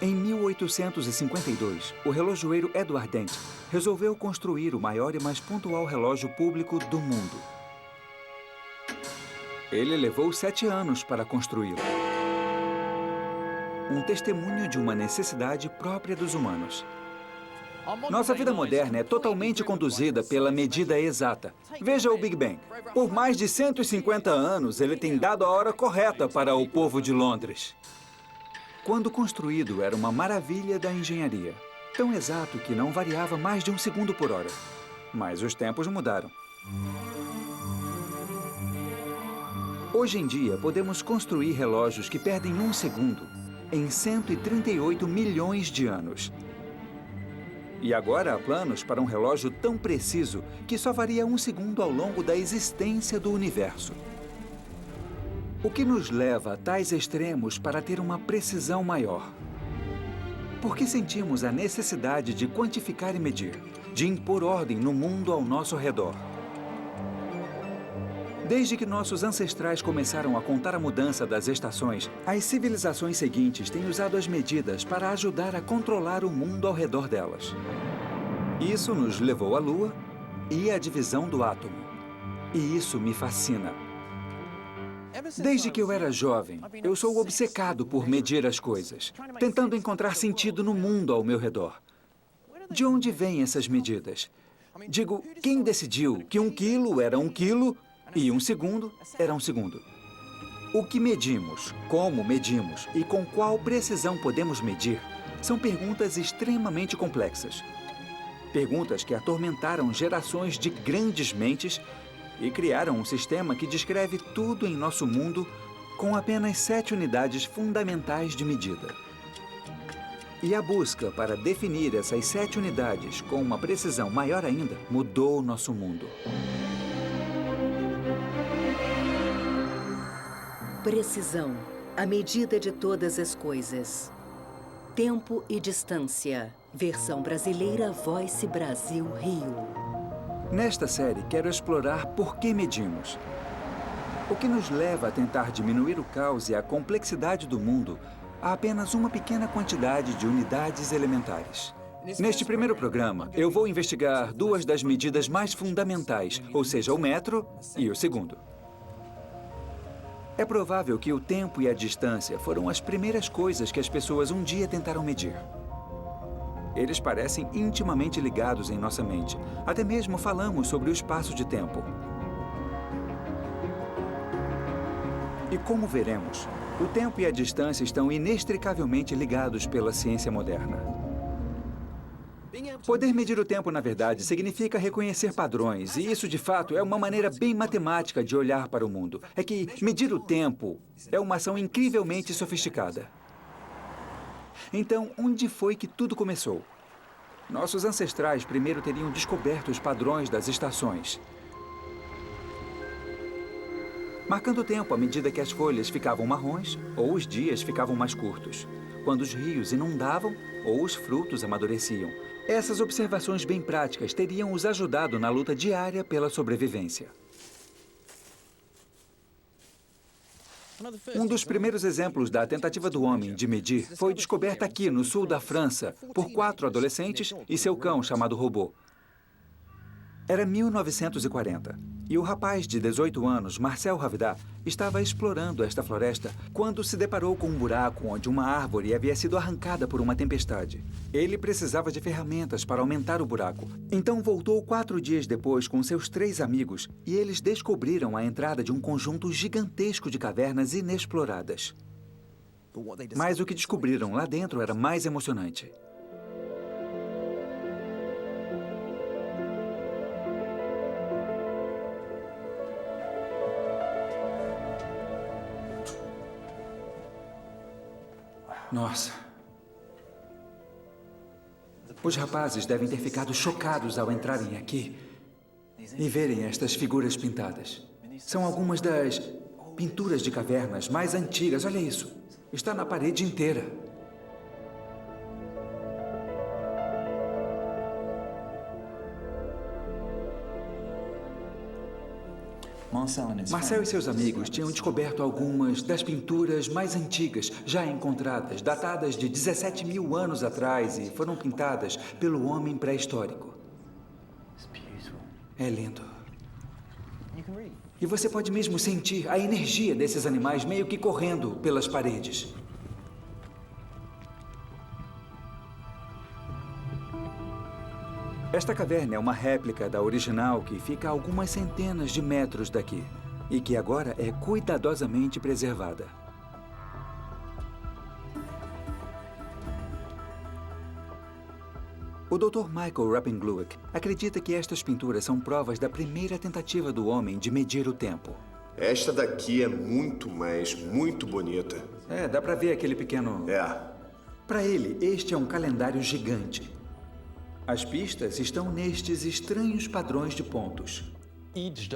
Em 1852, o relojoeiro Edward Dent resolveu construir o maior e mais pontual relógio público do mundo. Ele levou 7 anos para construí-lo. Um testemunho de uma necessidade própria dos humanos. Nossa vida moderna é totalmente conduzida pela medida exata. Veja o Big Bang. Por mais de 150 anos, ele tem dado a hora correta para o povo de Londres. Quando construído, era uma maravilha da engenharia. Tão exato que não variava mais de 1 segundo por hora. Mas os tempos mudaram. Hoje em dia, podemos construir relógios que perdem 1 segundo em 138 milhões de anos. E agora há planos para um relógio tão preciso que só varia 1 segundo ao longo da existência do universo. O que nos leva a tais extremos para ter uma precisão maior? Por que sentimos a necessidade de quantificar e medir, de impor ordem no mundo ao nosso redor? Desde que nossos ancestrais começaram a contar a mudança das estações, as civilizações seguintes têm usado as medidas para ajudar a controlar o mundo ao redor delas. Isso nos levou à Lua e à divisão do átomo. E isso me fascina. Desde que eu era jovem, eu sou obcecado por medir as coisas, tentando encontrar sentido no mundo ao meu redor. De onde vêm essas medidas? Digo, quem decidiu que 1 quilo era 1 quilo e 1 segundo era 1 segundo? O que medimos, como medimos e com qual precisão podemos medir são perguntas extremamente complexas. Perguntas que atormentaram gerações de grandes mentes e criaram um sistema que descreve tudo em nosso mundo com apenas 7 unidades fundamentais de medida. E a busca para definir essas 7 unidades com uma precisão maior ainda mudou o nosso mundo. Precisão, a medida de todas as coisas. Tempo e distância. Versão brasileira Voice Brasil Rio. Nesta série, quero explorar por que medimos. O que nos leva a tentar diminuir o caos e a complexidade do mundo a apenas uma pequena quantidade de unidades elementares. Neste primeiro programa, eu vou investigar 2 das medidas mais fundamentais, ou seja, o metro e o segundo. É provável que o tempo e a distância foram as primeiras coisas que as pessoas um dia tentaram medir. Eles parecem intimamente ligados em nossa mente. Até mesmo falamos sobre o espaço de tempo. E como veremos, o tempo e a distância estão inextricavelmente ligados pela ciência moderna. Poder medir o tempo, na verdade, significa reconhecer padrões, e isso, de fato, é uma maneira bem matemática de olhar para o mundo. É que medir o tempo é uma ação incrivelmente sofisticada. Então, onde foi que tudo começou? Nossos ancestrais primeiro teriam descoberto os padrões das estações, marcando o tempo à medida que as folhas ficavam marrons ou os dias ficavam mais curtos, quando os rios inundavam ou os frutos amadureciam. Essas observações bem práticas teriam os ajudado na luta diária pela sobrevivência. Um dos primeiros exemplos da tentativa do homem de medir foi descoberta aqui no sul da França por 4 adolescentes e seu cão chamado Robô. Era 1940 e o rapaz de 18 anos, Marcel Ravidat, estava explorando esta floresta quando se deparou com um buraco onde uma árvore havia sido arrancada por uma tempestade. Ele precisava de ferramentas para aumentar o buraco. Então voltou 4 dias depois com seus 3 amigos e eles descobriram a entrada de um conjunto gigantesco de cavernas inexploradas. Mas o que descobriram lá dentro era mais emocionante. Nossa. Os rapazes devem ter ficado chocados ao entrarem aqui e verem estas figuras pintadas. São algumas das pinturas de cavernas mais antigas. Olha isso. Está na parede inteira. Marcel e seus amigos tinham descoberto algumas das pinturas mais antigas já encontradas, datadas de 17 mil anos atrás e foram pintadas pelo homem pré-histórico. É lindo. E você pode mesmo sentir a energia desses animais meio que correndo pelas paredes. Esta caverna é uma réplica da original que fica a algumas centenas de metros daqui e que agora é cuidadosamente preservada. O Dr. Michael Rapenglueck acredita que estas pinturas são provas da primeira tentativa do homem de medir o tempo. Esta daqui é muito bonita. Dá pra ver aquele pequeno... Para ele, este é um calendário gigante. As pistas estão nestes estranhos padrões de pontos.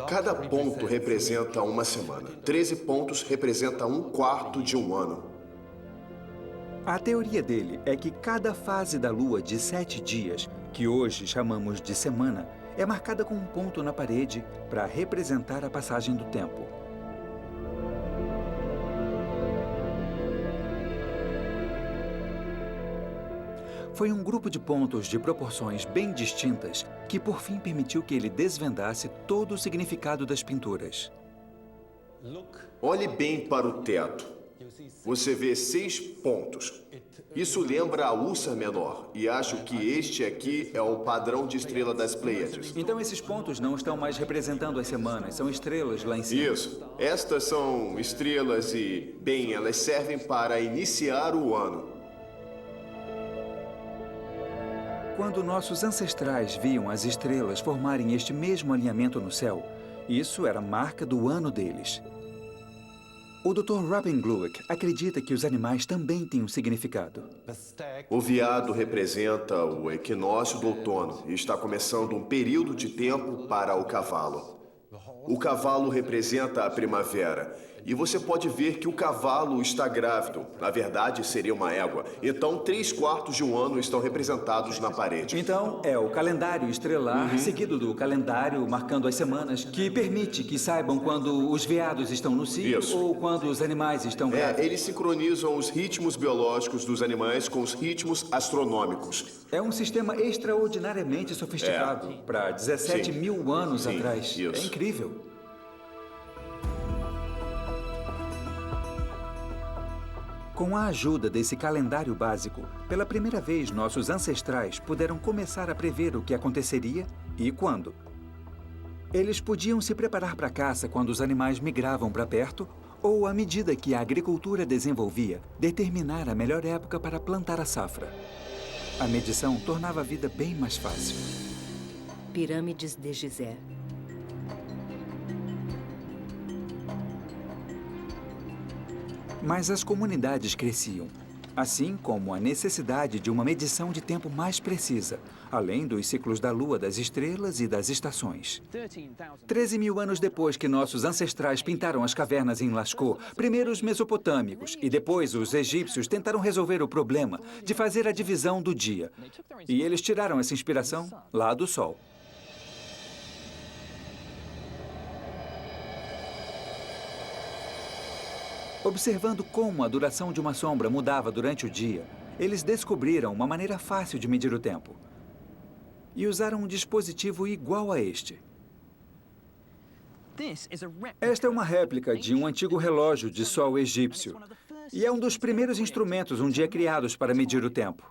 Cada ponto representa uma semana. 13 pontos representa um quarto de um ano. A teoria dele é que cada fase da Lua de 7 dias, que hoje chamamos de semana, é marcada com um ponto na parede para representar a passagem do tempo. Foi um grupo de pontos de proporções bem distintas que, por fim, permitiu que ele desvendasse todo o significado das pinturas. Olhe bem para o teto. Você vê 6 pontos. Isso lembra a Ursa Menor, e acho que este aqui é o padrão de estrela das Pleiades. Então esses pontos não estão mais representando as semanas, são estrelas lá em cima. Isso. Estas são estrelas e, bem, elas servem para iniciar o ano. Quando nossos ancestrais viam as estrelas formarem este mesmo alinhamento no céu, isso era marca do ano deles. O Dr. Rapenglueck acredita que os animais também têm um significado. O veado representa o equinócio do outono e está começando um período de tempo para o cavalo. O cavalo representa a primavera. E você pode ver que o cavalo está grávido. Na verdade, seria uma égua. Então, 3/4 de um ano estão representados na parede. Então, é o calendário estrelar, seguido do calendário marcando as semanas, que permite que saibam quando os veados estão no cio ou quando os animais estão grávidos. Eles sincronizam os ritmos biológicos dos animais com os ritmos astronômicos. É um sistema extraordinariamente sofisticado para 17 mil anos atrás. Isso. É incrível. Com a ajuda desse calendário básico, pela primeira vez nossos ancestrais puderam começar a prever o que aconteceria e quando. Eles podiam se preparar para a caça quando os animais migravam para perto ou, à medida que a agricultura desenvolvia, determinar a melhor época para plantar a safra. A medição tornava a vida bem mais fácil. Pirâmides de Gizé. Mas as comunidades cresciam, assim como a necessidade de uma medição de tempo mais precisa, além dos ciclos da Lua, das estrelas e das estações. 13 mil anos depois que nossos ancestrais pintaram as cavernas em Lascaux, primeiro os mesopotâmicos e depois os egípcios tentaram resolver o problema de fazer a divisão do dia. E eles tiraram essa inspiração lá do Sol. Observando como a duração de uma sombra mudava durante o dia, eles descobriram uma maneira fácil de medir o tempo. E usaram um dispositivo igual a este. Esta é uma réplica de um antigo relógio de sol egípcio. E é um dos primeiros instrumentos um dia criados para medir o tempo.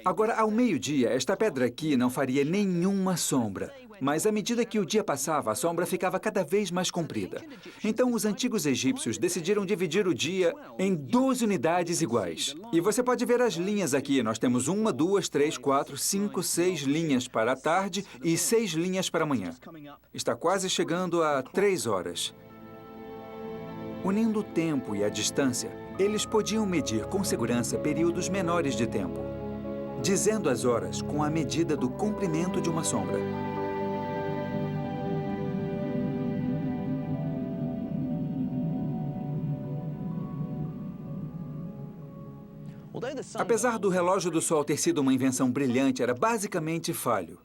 Agora, ao meio-dia, esta pedra aqui não faria nenhuma sombra. Mas à medida que o dia passava, a sombra ficava cada vez mais comprida. Então, os antigos egípcios decidiram dividir o dia em 12 unidades iguais. E você pode ver as linhas aqui. Nós temos 1, 2, 3, 4, 5, 6 linhas para a tarde e 6 linhas para a manhã. Está quase chegando a 3 horas. Unindo o tempo e a distância, eles podiam medir com segurança períodos menores de tempo, dizendo as horas com a medida do comprimento de uma sombra. Apesar do relógio do Sol ter sido uma invenção brilhante, era basicamente falho.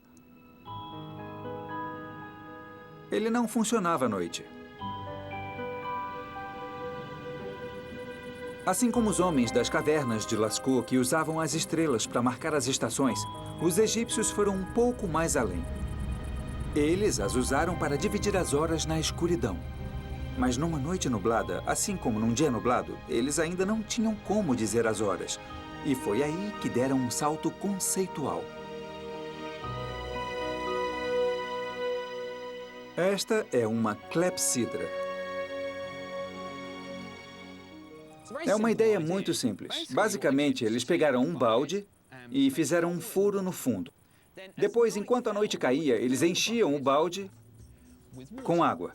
Ele não funcionava à noite. Assim como os homens das cavernas de Lascaux que usavam as estrelas para marcar as estações, os egípcios foram um pouco mais além. Eles as usaram para dividir as horas na escuridão. Mas numa noite nublada, assim como num dia nublado, eles ainda não tinham como dizer as horas. E foi aí que deram um salto conceitual. Esta é uma clepsidra. É uma ideia muito simples. Basicamente, eles pegaram um balde e fizeram um furo no fundo. Depois, enquanto a noite caía, eles enchiam o balde com água.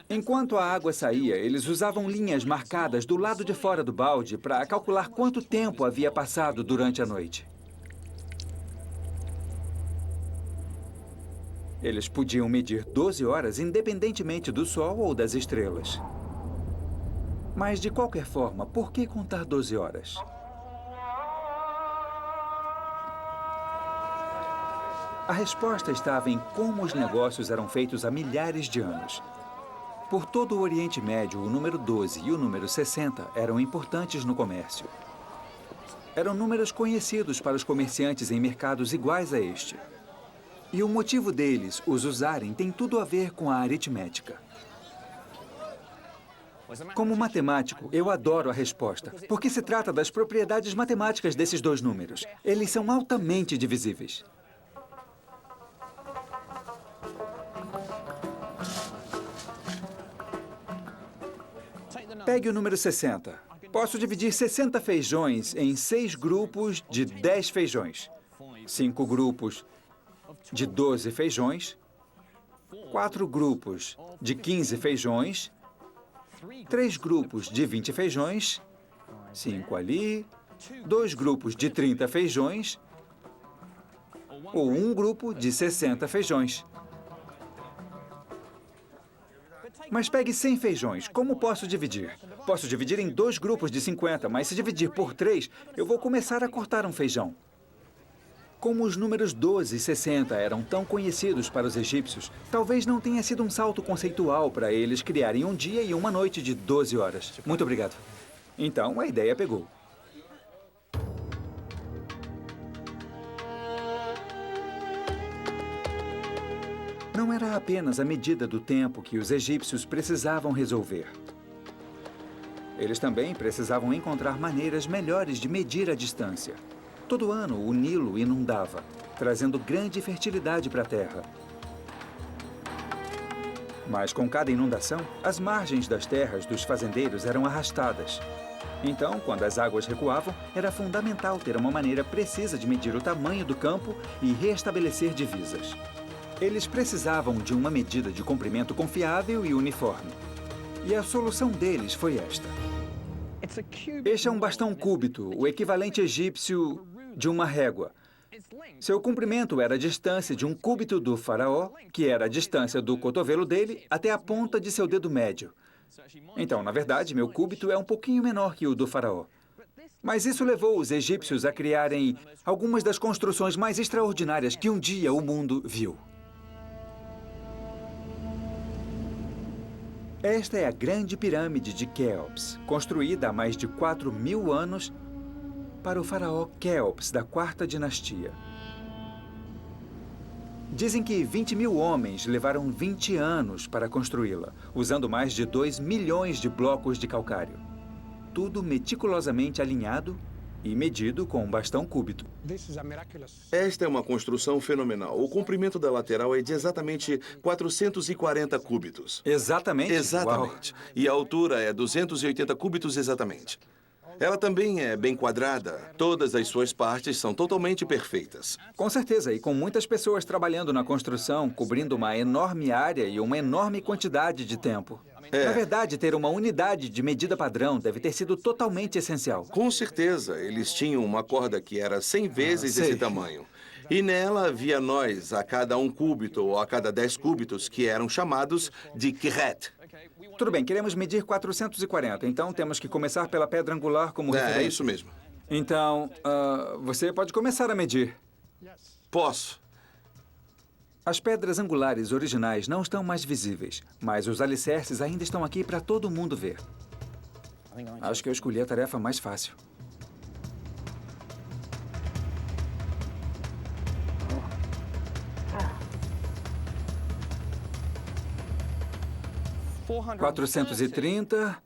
Enquanto a água saía, eles usavam linhas marcadas do lado de fora do balde para calcular quanto tempo havia passado durante a noite. Eles podiam medir 12 horas independentemente do sol ou das estrelas. Mas, de qualquer forma, por que contar 12 horas? A resposta estava em como os negócios eram feitos há milhares de anos. Por todo o Oriente Médio, o número 12 e o número 60 eram importantes no comércio. Eram números conhecidos para os comerciantes em mercados iguais a este. E o motivo deles os usarem tem tudo a ver com a aritmética. Como matemático, eu adoro a resposta, porque se trata das propriedades matemáticas desses dois números. Eles são altamente divisíveis. Pegue o número 60. Posso dividir 60 feijões em 6 grupos de 10 feijões, 5 grupos de 12 feijões, 4 grupos de 15 feijões, 3 grupos de 20 feijões, 5 ali, 2 grupos de 30 feijões ou um grupo de 60 feijões. Mas pegue 100 feijões. Como posso dividir? Posso dividir em 2 grupos de 50, mas se dividir por 3, eu vou começar a cortar um feijão. Como os números 12 e 60 eram tão conhecidos para os egípcios, talvez não tenha sido um salto conceitual para eles criarem um dia e uma noite de 12 horas. Muito obrigado. Então, a ideia pegou. Não era apenas a medida do tempo que os egípcios precisavam resolver. Eles também precisavam encontrar maneiras melhores de medir a distância. Todo ano, o Nilo inundava, trazendo grande fertilidade para a terra. Mas com cada inundação, as margens das terras dos fazendeiros eram arrastadas. Então, quando as águas recuavam, era fundamental ter uma maneira precisa de medir o tamanho do campo e reestabelecer divisas. Eles precisavam de uma medida de comprimento confiável e uniforme. E a solução deles foi esta. Este é um bastão cúbito, o equivalente egípcio de uma régua. Seu comprimento era a distância de um cúbito do faraó, que era a distância do cotovelo dele até a ponta de seu dedo médio. Então, na verdade, meu cúbito é um pouquinho menor que o do faraó. Mas isso levou os egípcios a criarem algumas das construções mais extraordinárias que um dia o mundo viu. Esta é a Grande Pirâmide de Quéops, construída há mais de 4.000 anos para o faraó Quéops, da 4ª dinastia. Dizem que 20.000 homens levaram 20 anos para construí-la, usando mais de 2 milhões de blocos de calcário. Tudo meticulosamente alinhado e medido com um bastão cúbito. Esta é uma construção fenomenal. O comprimento da lateral é de exatamente 440 cúbitos. Exatamente? Exatamente. Uau. E a altura é 280 cúbitos exatamente. Ela também é bem quadrada. Todas as suas partes são totalmente perfeitas. Com certeza, e com muitas pessoas trabalhando na construção, cobrindo uma enorme área e uma enorme quantidade de tempo. Na verdade, ter uma unidade de medida padrão deve ter sido totalmente essencial. Com certeza, eles tinham uma corda que era 100 vezes esse tamanho. E nela havia nós a cada 1 cúbito ou a cada 10 cúbitos, que eram chamados de kiret. Tudo bem, queremos medir 440, então temos que começar pela pedra angular como referência. É isso mesmo. Então, você pode começar a medir. Posso. As pedras angulares originais não estão mais visíveis, mas os alicerces ainda estão aqui para todo mundo ver. Acho que eu escolhi a tarefa mais fácil. $430. 430...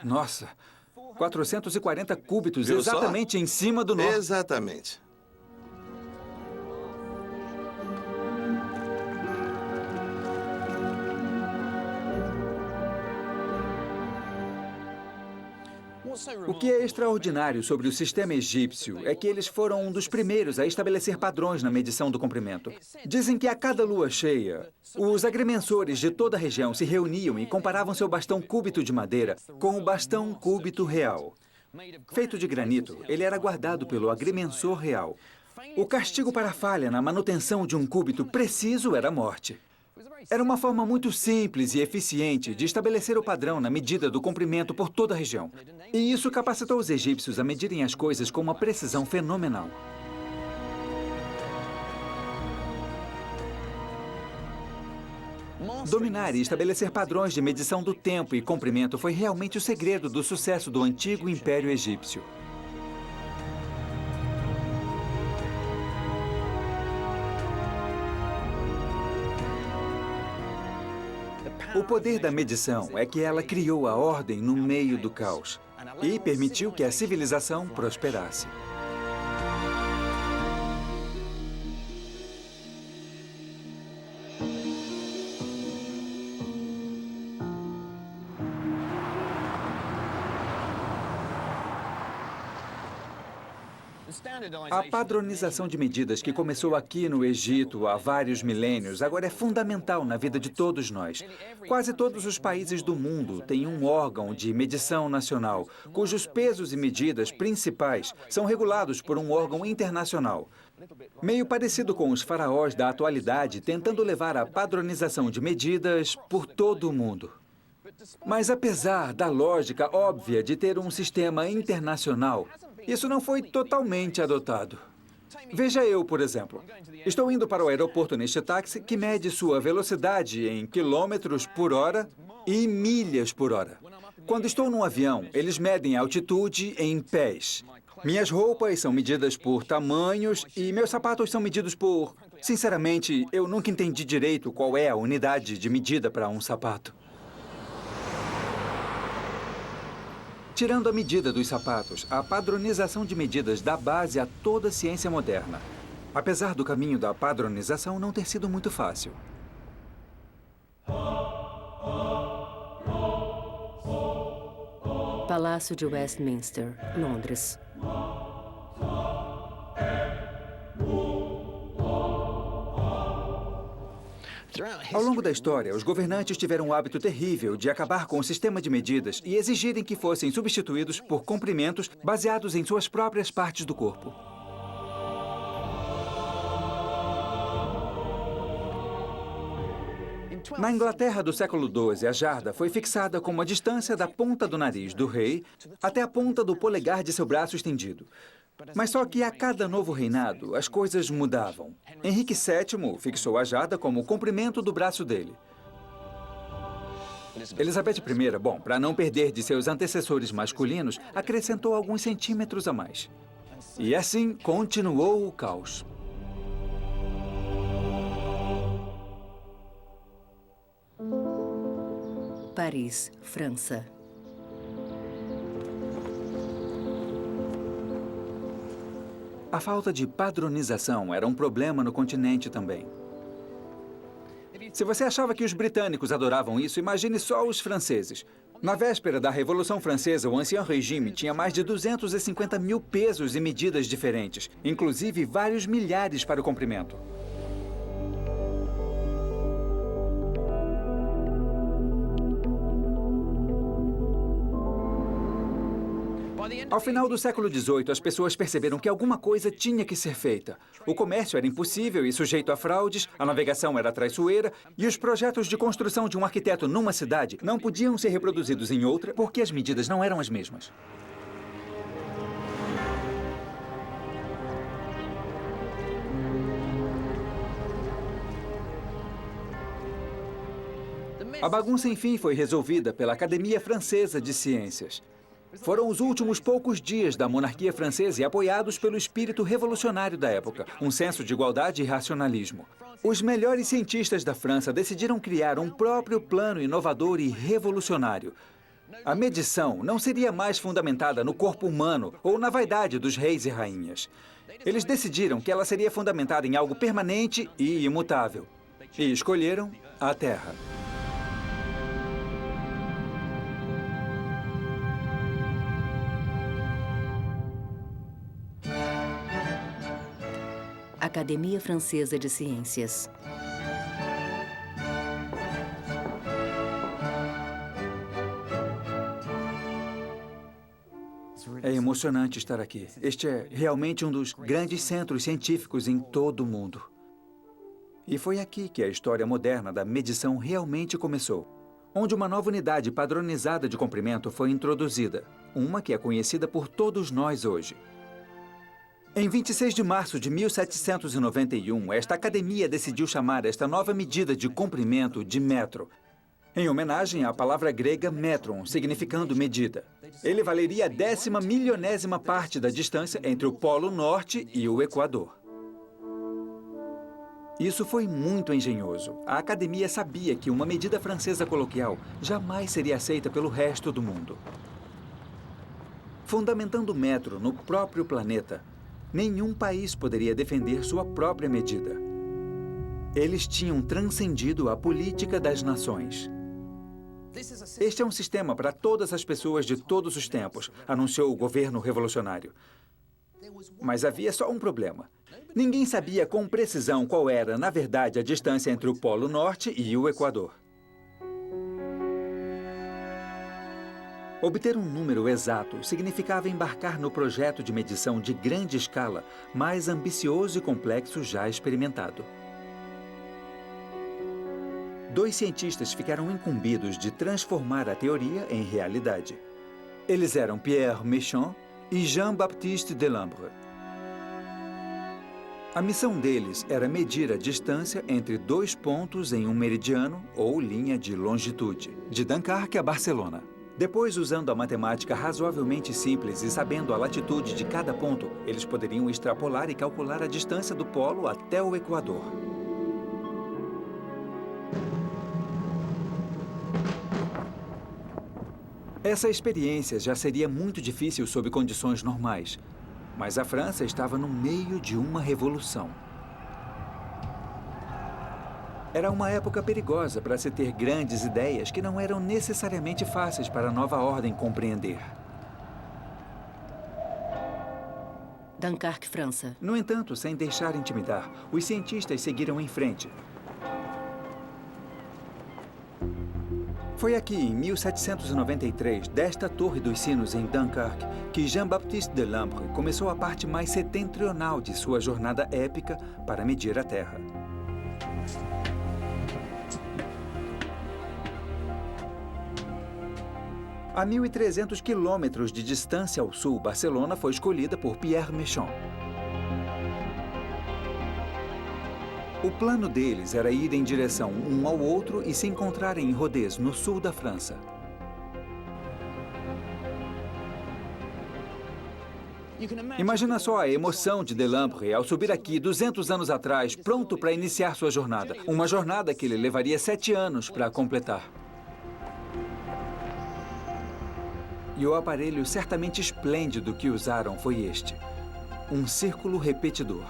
Nossa, 440 cúbitos Viu só? exatamente em cima do nó. Exatamente. O que é extraordinário sobre o sistema egípcio é que eles foram um dos primeiros a estabelecer padrões na medição do comprimento. Dizem que a cada lua cheia, os agrimensores de toda a região se reuniam e comparavam seu bastão cúbito de madeira com o bastão cúbito real. Feito de granito, ele era guardado pelo agrimensor real. O castigo para a falha na manutenção de um cúbito preciso era a morte. Era uma forma muito simples e eficiente de estabelecer o padrão na medida do comprimento por toda a região. E isso capacitou os egípcios a medirem as coisas com uma precisão fenomenal. Dominar e estabelecer padrões de medição do tempo e comprimento foi realmente o segredo do sucesso do antigo Império Egípcio. O poder da medição é que ela criou a ordem no meio do caos e permitiu que a civilização prosperasse. A padronização de medidas que começou aqui no Egito há vários milênios agora é fundamental na vida de todos nós. Quase todos os países do mundo têm um órgão de medição nacional, cujos pesos e medidas principais são regulados por um órgão internacional. Meio parecido com os faraós da atualidade, tentando levar a padronização de medidas por todo o mundo. Mas apesar da lógica óbvia de ter um sistema internacional, isso não foi totalmente adotado. Veja eu, por exemplo. Estou indo para o aeroporto neste táxi que mede sua velocidade em quilômetros por hora e milhas por hora. Quando estou num avião, eles medem a altitude em pés. Minhas roupas são medidas por tamanhos e meus sapatos são medidos por... Sinceramente, eu nunca entendi direito qual é a unidade de medida para um sapato. Tirando a medida dos sapatos, a padronização de medidas dá base a toda a ciência moderna. Apesar do caminho da padronização não ter sido muito fácil. Palácio de Westminster, Londres. Ao longo da história, os governantes tiveram o hábito terrível de acabar com o sistema de medidas e exigirem que fossem substituídos por comprimentos baseados em suas próprias partes do corpo. Na Inglaterra do século XII, a jarda foi fixada como a distância da ponta do nariz do rei até a ponta do polegar de seu braço estendido. Mas só que a cada novo reinado, as coisas mudavam. Henrique VII fixou a jarda como o comprimento do braço dele. Elizabeth I, bom, para não perder de seus antecessores masculinos, acrescentou alguns centímetros a mais. E assim continuou o caos. Paris, França. A falta de padronização era um problema no continente também. Se você achava que os britânicos adoravam isso, imagine só os franceses. Na véspera da Revolução Francesa, o Ancien Régime tinha mais de 250 mil pesos e medidas diferentes, inclusive vários milhares para o comprimento. Ao final do século XVIII, as pessoas perceberam que alguma coisa tinha que ser feita. O comércio era impossível e sujeito a fraudes, a navegação era traiçoeira e os projetos de construção de um arquiteto numa cidade não podiam ser reproduzidos em outra porque as medidas não eram as mesmas. A bagunça, enfim, foi resolvida pela Academia Francesa de Ciências. Foram os últimos poucos dias da monarquia francesa e apoiados pelo espírito revolucionário da época, um senso de igualdade e racionalismo. Os melhores cientistas da França decidiram criar um próprio plano inovador e revolucionário. A medição não seria mais fundamentada no corpo humano ou na vaidade dos reis e rainhas. Eles decidiram que ela seria fundamentada em algo permanente e imutável. E escolheram a Terra. Academia Francesa de Ciências. É emocionante estar aqui. Este é realmente um dos grandes centros científicos em todo o mundo. E foi aqui que a história moderna da medição realmente começou, onde uma nova unidade padronizada de comprimento foi introduzida, uma que é conhecida por todos nós hoje. Em 26 de março de 1791, esta academia decidiu chamar esta nova medida de comprimento de metro, em homenagem à palavra grega metron, significando medida. Ele valeria a 10ª milionésima parte da distância entre o Polo Norte e o Equador. Isso foi muito engenhoso. A academia sabia que uma medida francesa coloquial jamais seria aceita pelo resto do mundo. Fundamentando o metro no próprio planeta, nenhum país poderia defender sua própria medida. Eles tinham transcendido a política das nações. Este é um sistema para todas as pessoas de todos os tempos, anunciou o governo revolucionário. Mas havia só um problema. Ninguém sabia com precisão qual era, na verdade, a distância entre o Polo Norte e o Equador. Obter um número exato significava embarcar no projeto de medição de grande escala, mais ambicioso e complexo já experimentado. Dois cientistas ficaram incumbidos de transformar a teoria em realidade. Eles eram Pierre Méchain e Jean-Baptiste Delambre. A missão deles era medir a distância entre dois pontos em um meridiano ou linha de longitude, de Dunkerque a Barcelona. Depois, usando a matemática razoavelmente simples e sabendo a latitude de cada ponto, eles poderiam extrapolar e calcular a distância do polo até o Equador. Essa experiência já seria muito difícil sob condições normais, mas a França estava no meio de uma revolução. Era uma época perigosa para se ter grandes ideias que não eram necessariamente fáceis para a nova ordem compreender. Dunkerque, França. No entanto, sem deixar intimidar, os cientistas seguiram em frente. Foi aqui, em 1793, desta Torre dos Sinos em Dunkerque, que Jean-Baptiste Delambre começou a parte mais setentrional de sua jornada épica para medir a Terra. A 1.300 quilômetros de distância ao sul, Barcelona foi escolhida por Pierre Méchain. O plano deles era ir em direção um ao outro e se encontrarem em Rodez, no sul da França. Imagina só a emoção de Delambre ao subir aqui 200 anos atrás, pronto para iniciar sua jornada. Uma jornada que ele levaria 7 anos para completar. E o aparelho certamente esplêndido que usaram foi este. Um círculo repetidor.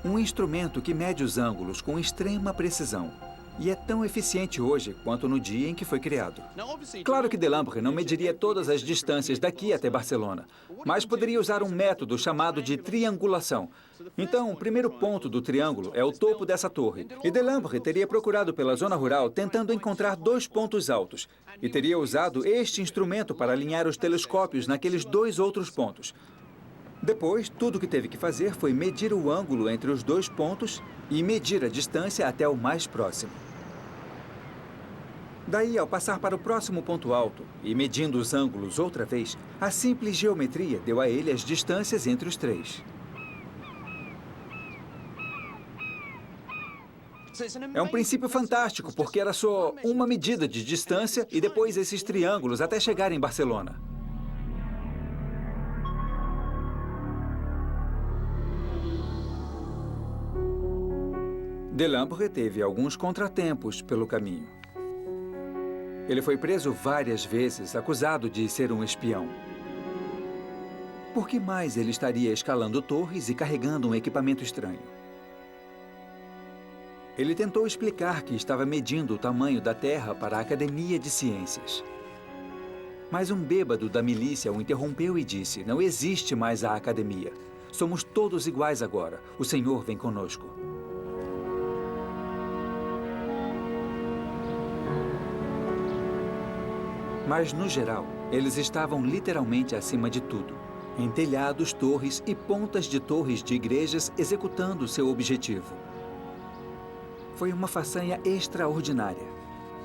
Um instrumento que mede os ângulos com extrema precisão. E é tão eficiente hoje quanto no dia em que foi criado. Claro que Delambre não mediria todas as distâncias daqui até Barcelona, mas poderia usar um método chamado de triangulação. Então, o primeiro ponto do triângulo é o topo dessa torre. E Delambre teria procurado pela zona rural tentando encontrar 2 pontos altos. E teria usado este instrumento para alinhar os telescópios naqueles 2 outros pontos. Depois, tudo o que teve que fazer foi medir o ângulo entre os 2 pontos e medir a distância até o mais próximo. Daí, ao passar para o próximo ponto alto e medindo os ângulos outra vez, a simples geometria deu a ele as distâncias entre os 3. É um princípio fantástico, porque era só uma medida de distância e depois esses triângulos até chegar em Barcelona. Delambre teve alguns contratempos pelo caminho. Ele foi preso várias vezes, acusado de ser um espião. Por que mais ele estaria escalando torres e carregando um equipamento estranho? Ele tentou explicar que estava medindo o tamanho da Terra para a Academia de Ciências. Mas um bêbado da milícia o interrompeu e disse: "Não existe mais a Academia. Somos todos iguais agora. O Senhor vem conosco." Mas, no geral, eles estavam literalmente acima de tudo. Em telhados, torres e pontas de torres de igrejas executando seu objetivo. Foi uma façanha extraordinária.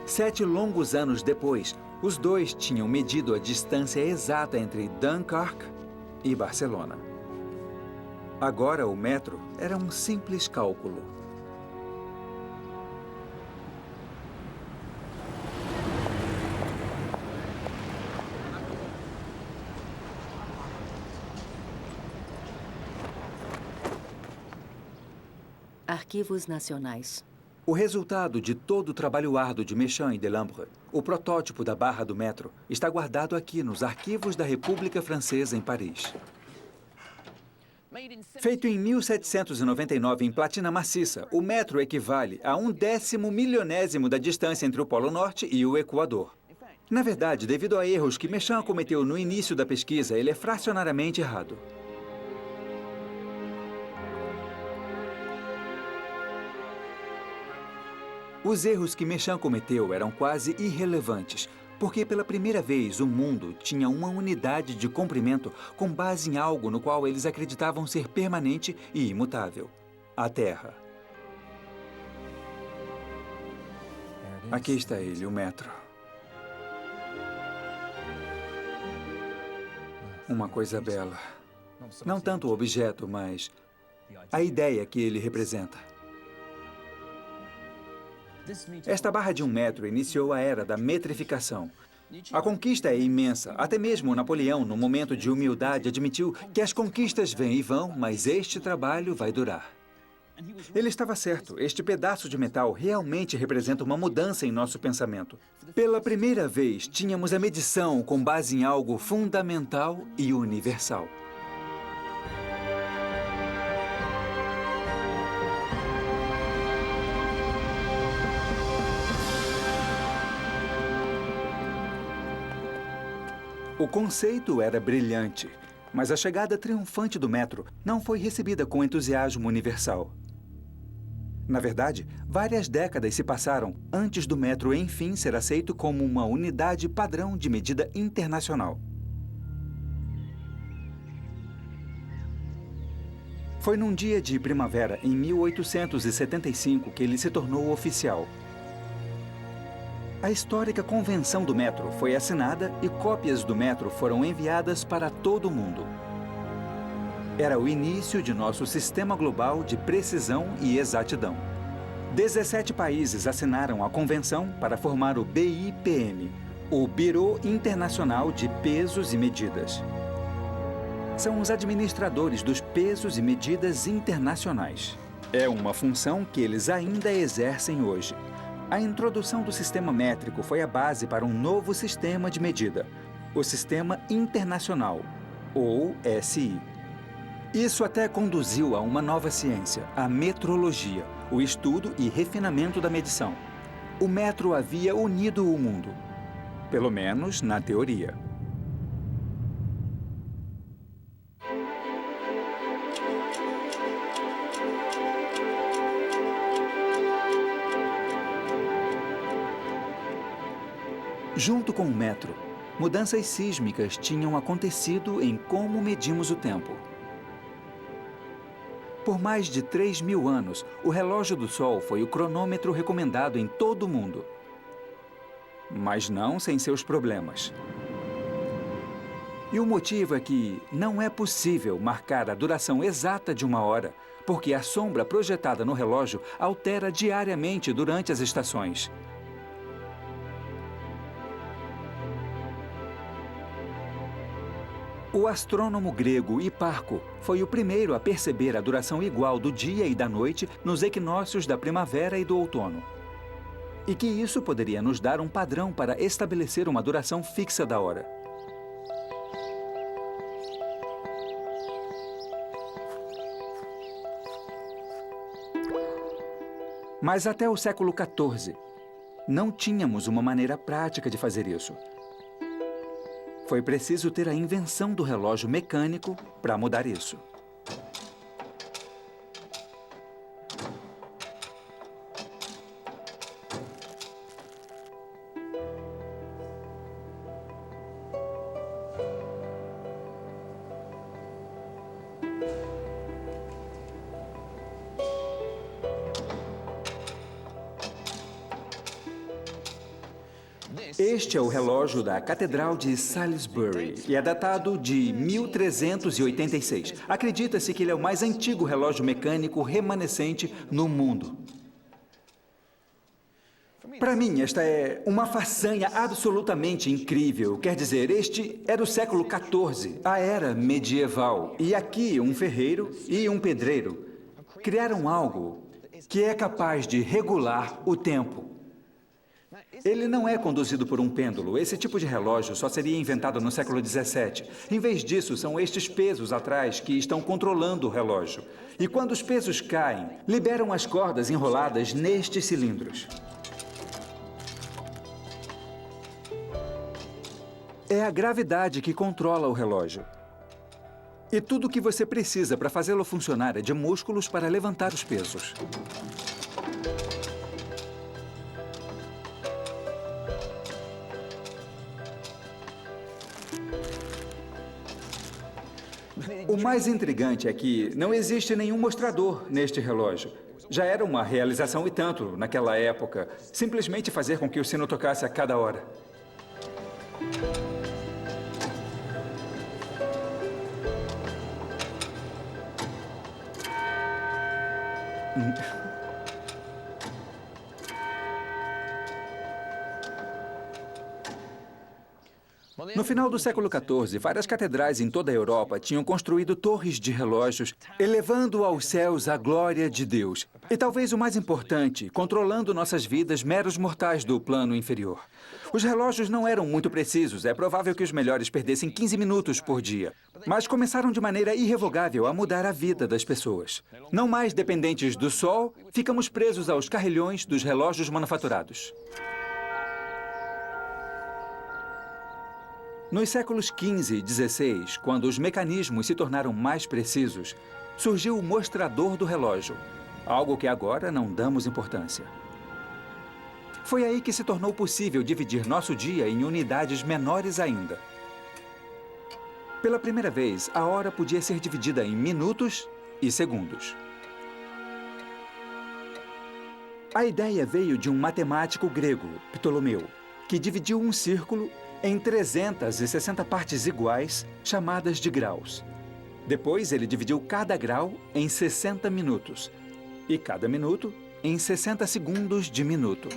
7 longos anos depois, os dois tinham medido a distância exata entre Dunkerque e Barcelona. Agora o metro era um simples cálculo. Arquivos Nacionais. O resultado de todo o trabalho árduo de Méchain e Delambre, o protótipo da barra do metro, está guardado aqui nos arquivos da República Francesa em Paris. Feito em 1799 em platina maciça, o metro equivale a 1/10 milionésimo da distância entre o Polo Norte e o Equador. Na verdade, devido a erros que Méchain cometeu no início da pesquisa, ele é fracionariamente errado. Os erros que Méchain cometeu eram quase irrelevantes, porque pela primeira vez o mundo tinha uma unidade de comprimento com base em algo no qual eles acreditavam ser permanente e imutável: a Terra. Aqui está ele, o metro. Uma coisa bela. Não tanto o objeto, mas a ideia que ele representa. Esta barra de 1 metro iniciou a era da metrificação. A conquista é imensa. Até mesmo Napoleão, no momento de humildade, admitiu que as conquistas vêm e vão, mas este trabalho vai durar. Ele estava certo. Este pedaço de metal realmente representa uma mudança em nosso pensamento. Pela primeira vez, tínhamos a medição com base em algo fundamental e universal. O conceito era brilhante, mas a chegada triunfante do metro não foi recebida com entusiasmo universal. Na verdade, várias décadas se passaram antes do metro enfim ser aceito como uma unidade padrão de medida internacional. Foi num dia de primavera, em 1875, que ele se tornou oficial. A histórica Convenção do Metro foi assinada e cópias do metro foram enviadas para todo o mundo. Era o início de nosso sistema global de precisão e exatidão. 17 países assinaram a convenção para formar o BIPM, o Bureau Internacional de Pesos e Medidas. São os administradores dos pesos e medidas internacionais. É uma função que eles ainda exercem hoje. A introdução do sistema métrico foi a base para um novo sistema de medida, o Sistema Internacional, ou SI. Isso até conduziu a uma nova ciência, a metrologia, o estudo e refinamento da medição. O metro havia unido o mundo, pelo menos na teoria. Junto com o metro, mudanças sísmicas tinham acontecido em como medimos o tempo. Por mais de 3.000 anos, o relógio do Sol foi o cronômetro recomendado em todo o mundo. Mas não sem seus problemas. E o motivo é que não é possível marcar a duração exata de uma hora, porque a sombra projetada no relógio altera diariamente durante as estações. O astrônomo grego Hiparco foi o primeiro a perceber a duração igual do dia e da noite nos equinócios da primavera e do outono. E que isso poderia nos dar um padrão para estabelecer uma duração fixa da hora. Mas até o século XIV, não tínhamos uma maneira prática de fazer isso. Foi preciso ter a invenção do relógio mecânico para mudar isso. Este é o relógio da Catedral de Salisbury e é datado de 1386. Acredita-se que ele é o mais antigo relógio mecânico remanescente no mundo. Para mim, esta é uma façanha absolutamente incrível. Quer dizer, este era o século XIV, a era medieval. E aqui, um ferreiro e um pedreiro criaram algo que é capaz de regular o tempo. Ele não é conduzido por um pêndulo. Esse tipo de relógio só seria inventado no século XVII. Em vez disso, são estes pesos atrás que estão controlando o relógio. E quando os pesos caem, liberam as cordas enroladas nestes cilindros. É a gravidade que controla o relógio. E tudo o que você precisa para fazê-lo funcionar é de músculos para levantar os pesos. O mais intrigante é que não existe nenhum mostrador neste relógio. Já era uma realização e tanto naquela época, simplesmente fazer com que o sino tocasse a cada hora. No final do século XIV, várias catedrais em toda a Europa tinham construído torres de relógios, elevando aos céus a glória de Deus. E talvez o mais importante, controlando nossas vidas meros mortais do plano inferior. Os relógios não eram muito precisos, é provável que os melhores perdessem 15 minutos por dia. Mas começaram de maneira irrevogável a mudar a vida das pessoas. Não mais dependentes do sol, ficamos presos aos carrilhões dos relógios manufaturados. Nos séculos XV e XVI, quando os mecanismos se tornaram mais precisos, surgiu o mostrador do relógio, algo que agora não damos importância. Foi aí que se tornou possível dividir nosso dia em unidades menores ainda. Pela primeira vez, a hora podia ser dividida em minutos e segundos. A ideia veio de um matemático grego, Ptolomeu, que dividiu um círculo em 360 partes iguais, chamadas de graus. Depois, ele dividiu cada grau em 60 minutos e cada minuto em 60 segundos de minuto.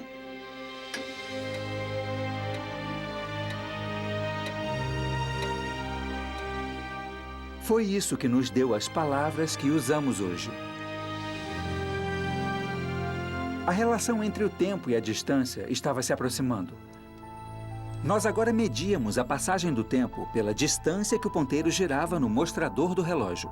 Foi isso que nos deu as palavras que usamos hoje. A relação entre o tempo e a distância estava se aproximando. Nós agora medíamos a passagem do tempo pela distância que o ponteiro girava no mostrador do relógio.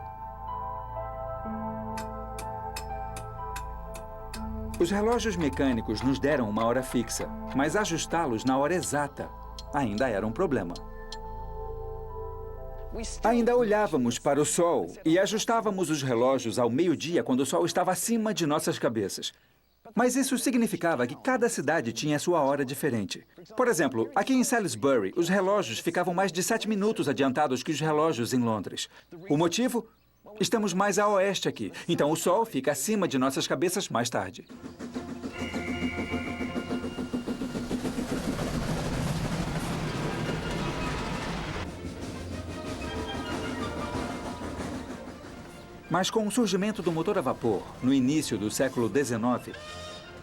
Os relógios mecânicos nos deram uma hora fixa, mas ajustá-los na hora exata ainda era um problema. Ainda olhávamos para o sol e ajustávamos os relógios ao meio-dia quando o sol estava acima de nossas cabeças. Mas isso significava que cada cidade tinha sua hora diferente. Por exemplo, aqui em Salisbury, os relógios ficavam mais de 7 minutos adiantados que os relógios em Londres. O motivo? Estamos mais a oeste aqui, então o sol fica acima de nossas cabeças mais tarde. Mas com o surgimento do motor a vapor, no início do século XIX,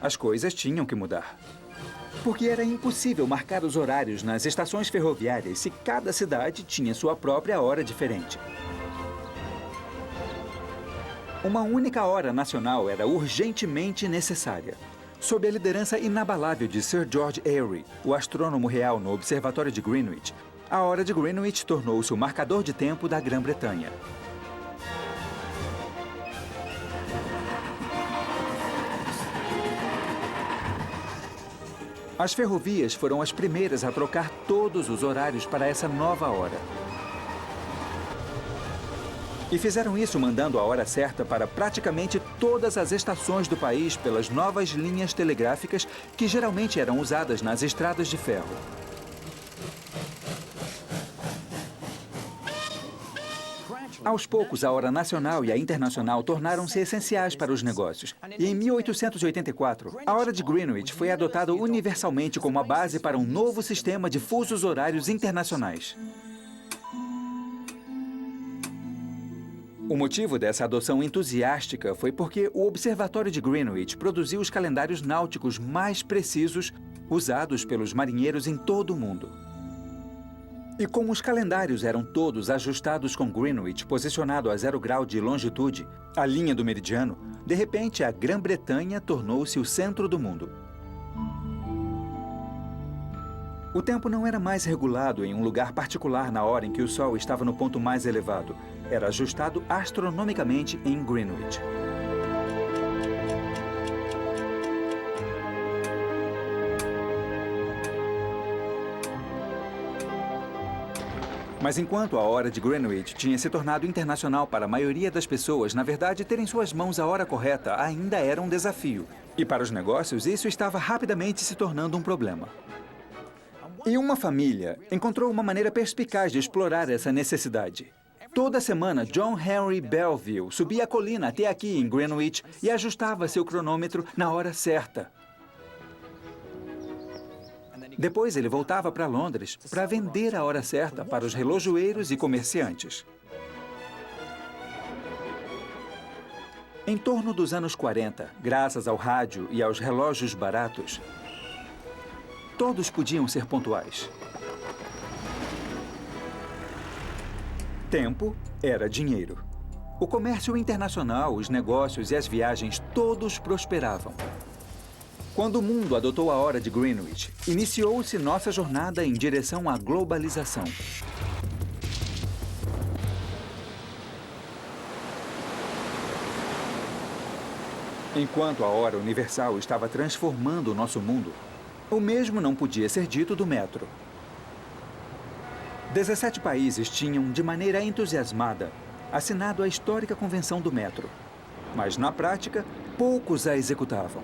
as coisas tinham que mudar. Porque era impossível marcar os horários nas estações ferroviárias se cada cidade tinha sua própria hora diferente. Uma única hora nacional era urgentemente necessária. Sob a liderança inabalável de Sir George Airy, o astrônomo real no Observatório de Greenwich, a hora de Greenwich tornou-se o marcador de tempo da Grã-Bretanha. As ferrovias foram as primeiras a trocar todos os horários para essa nova hora. E fizeram isso mandando a hora certa para praticamente todas as estações do país pelas novas linhas telegráficas que geralmente eram usadas nas estradas de ferro. Aos poucos, a hora nacional e a internacional tornaram-se essenciais para os negócios. E em 1884, a hora de Greenwich foi adotada universalmente como a base para um novo sistema de fusos horários internacionais. O motivo dessa adoção entusiástica foi porque o Observatório de Greenwich produziu os calendários náuticos mais precisos usados pelos marinheiros em todo o mundo. E como os calendários eram todos ajustados com Greenwich posicionado a 0 grau de longitude, a linha do meridiano, de repente a Grã-Bretanha tornou-se o centro do mundo. O tempo não era mais regulado em um lugar particular na hora em que o Sol estava no ponto mais elevado. Era ajustado astronomicamente em Greenwich. Mas enquanto a hora de Greenwich tinha se tornado internacional para a maioria das pessoas, na verdade, ter em suas mãos a hora correta ainda era um desafio. E para os negócios, isso estava rapidamente se tornando um problema. E uma família encontrou uma maneira perspicaz de explorar essa necessidade. Toda semana, John Henry Belville subia a colina até aqui em Greenwich e ajustava seu cronômetro na hora certa. Depois ele voltava para Londres para vender a hora certa para os relojoeiros e comerciantes. Em torno dos anos 40, graças ao rádio e aos relógios baratos, todos podiam ser pontuais. Tempo era dinheiro. O comércio internacional, os negócios e as viagens, todos prosperavam. Quando o mundo adotou a hora de Greenwich, iniciou-se nossa jornada em direção à globalização. Enquanto a hora universal estava transformando o nosso mundo, o mesmo não podia ser dito do metro. 17 países tinham, de maneira entusiasmada, assinado a histórica convenção do metro. Mas, na prática, poucos a executavam.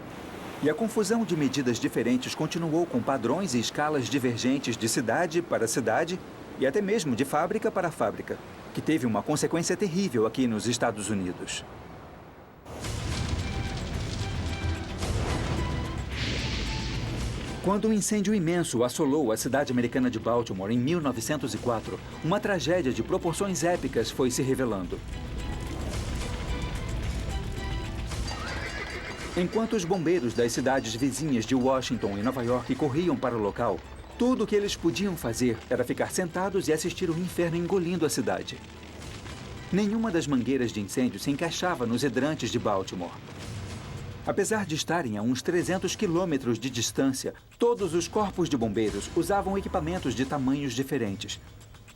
E a confusão de medidas diferentes continuou com padrões e escalas divergentes de cidade para cidade e até mesmo de fábrica para fábrica, que teve uma consequência terrível aqui nos Estados Unidos. Quando um incêndio imenso assolou a cidade americana de Baltimore em 1904, uma tragédia de proporções épicas foi se revelando. Enquanto os bombeiros das cidades vizinhas de Washington e Nova York corriam para o local, tudo o que eles podiam fazer era ficar sentados e assistir o inferno engolindo a cidade. Nenhuma das mangueiras de incêndio se encaixava nos hidrantes de Baltimore. Apesar de estarem a uns 300 quilômetros de distância, todos os corpos de bombeiros usavam equipamentos de tamanhos diferentes.